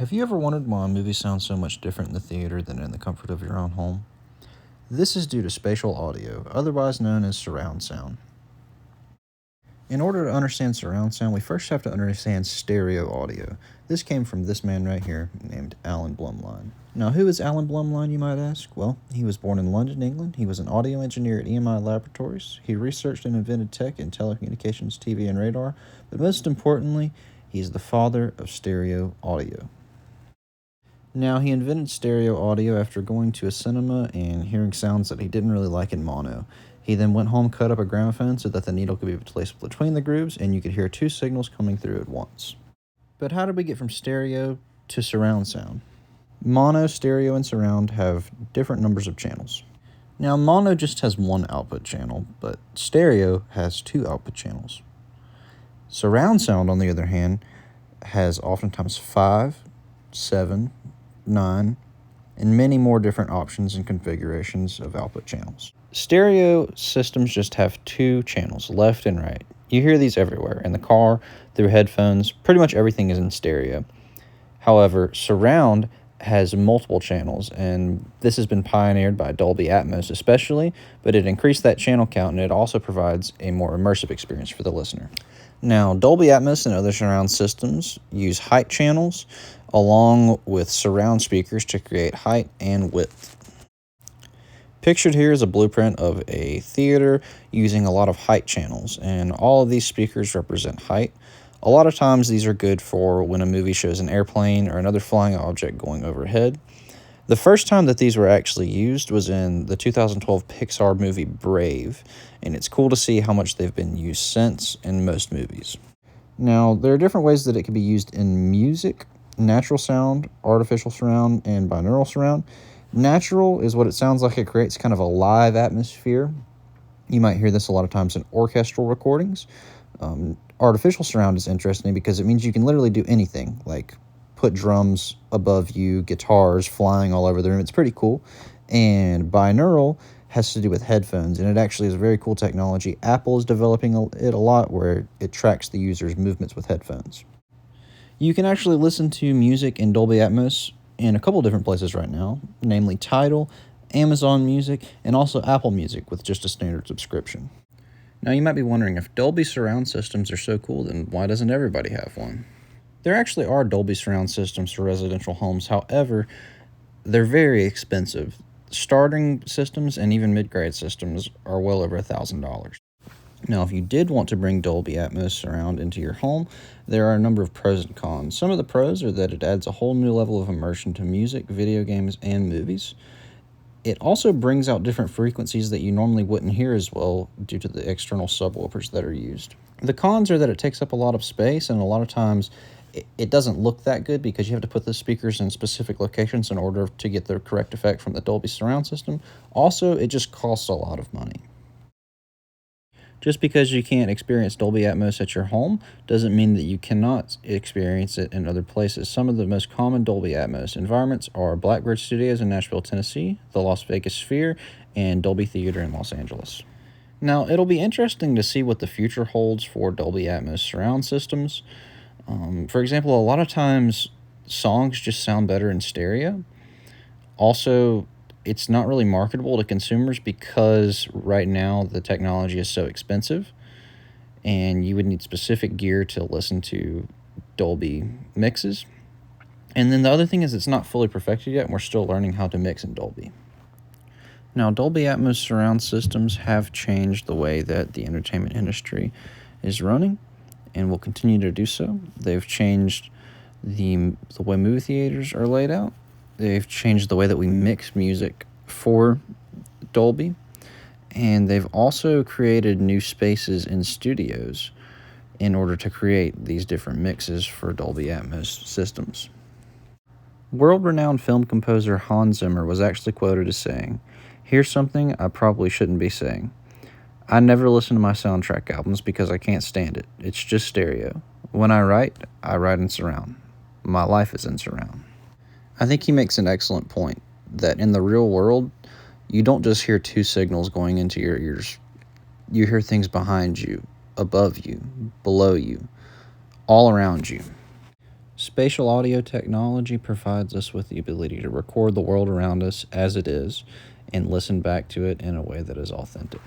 Have you ever wondered why a movie sounds so much different in the theater than in the comfort of your own home? This is due to spatial audio, otherwise known as surround sound. In order to understand surround sound, we first have to understand stereo audio. This came from this man right here, named Alan Blumlein. Now, who is Alan Blumlein, you might ask? Well, he was born in London, England. He was an audio engineer at EMI Laboratories. He researched and invented tech in telecommunications, TV, and radar. But most importantly, he's the father of stereo audio. Now, he invented stereo audio after going to a cinema and hearing sounds that he didn't really like in mono. He then went home, cut up a gramophone so that the needle could be placed between the grooves and you could hear two signals coming through at once. But how did we get from stereo to surround sound? Mono, stereo, and surround have different numbers of channels. Now, mono just has one output channel, but stereo has two output channels. Surround sound, on the other hand, has oftentimes 5, 7, 9, and many more different options and configurations of output channels. Stereo systems just have two channels, left and right. You hear these everywhere, in the car, through headphones, pretty much everything is in stereo. However, surround has multiple channels, and this has been pioneered by Dolby Atmos especially, but it increased that channel count and it also provides a more immersive experience for the listener. Now, Dolby Atmos and other surround systems use height channels along with surround speakers to create height and width. Pictured here is a blueprint of a theater using a lot of height channels, and all of these speakers represent height. A lot of times these are good for when a movie shows an airplane or another flying object going overhead. The first time that these were actually used was in the 2012 Pixar movie Brave, and it's cool to see how much they've been used since in most movies. Now, there are different ways that it can be used in music: natural sound, artificial surround, and binaural surround. Natural is what it sounds like. It creates kind of a live atmosphere. You might hear this a lot of times in orchestral recordings. Artificial surround is interesting because it means you can literally do anything, like put drums above you, guitars flying all over the room. It's pretty cool. And binaural has to do with headphones, and it actually is a very cool technology. Apple is developing it a lot, where it tracks the user's movements with headphones. You can actually listen to music in Dolby Atmos in a couple different places right now, namely Tidal, Amazon Music, and also Apple Music with just a standard subscription. Now, you might be wondering, if Dolby surround systems are so cool, then why doesn't everybody have one? There actually are Dolby surround systems for residential homes. However, they're very expensive. Starting systems and even mid-grade systems are well over $1,000. Now, if you did want to bring Dolby Atmos surround into your home, there are a number of pros and cons. Some of the pros are that it adds a whole new level of immersion to music, video games, and movies. It also brings out different frequencies that you normally wouldn't hear as well due to the external subwoofers that are used. The cons are that it takes up a lot of space, and a lot of times it doesn't look that good because you have to put the speakers in specific locations in order to get the correct effect from the Dolby surround system. Also, it just costs a lot of money. Just because you can't experience Dolby Atmos at your home doesn't mean that you cannot experience it in other places. Some of the most common Dolby Atmos environments are Blackbird Studios in Nashville, Tennessee, the Las Vegas Sphere, and Dolby Theater in Los Angeles. Now, it'll be interesting to see what the future holds for Dolby Atmos surround systems. For example, a lot of times songs just sound better in stereo. Also, it's not really marketable to consumers because right now the technology is so expensive and you would need specific gear to listen to Dolby mixes. And then the other thing is it's not fully perfected yet, and we're still learning how to mix in Dolby. Now, Dolby Atmos surround systems have changed the way that the entertainment industry is running and will continue to do so. They've changed the way movie theaters are laid out. They've changed the way that we mix music for Dolby, and they've also created new spaces in studios in order to create these different mixes for Dolby Atmos systems. World-renowned film composer Hans Zimmer was actually quoted as saying, "Here's something I probably shouldn't be saying. I never listen to my soundtrack albums because I can't stand it. It's just stereo. When I write in surround. My life is in surround." I think he makes an excellent point that in the real world, you don't just hear two signals going into your ears. You hear things behind you, above you, below you, all around you. Spatial audio technology provides us with the ability to record the world around us as it is and listen back to it in a way that is authentic.